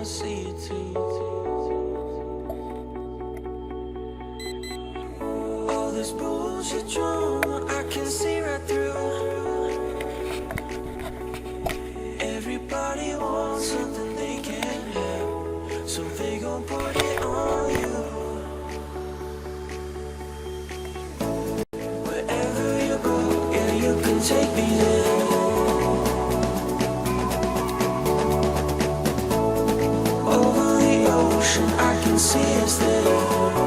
I see it too. All this bullshit drama, I can see right through. Everybody wants something they can't have, so they gon' put it on you. Wherever you go, yeah, you can take me there. Over the ocean, I can see us there.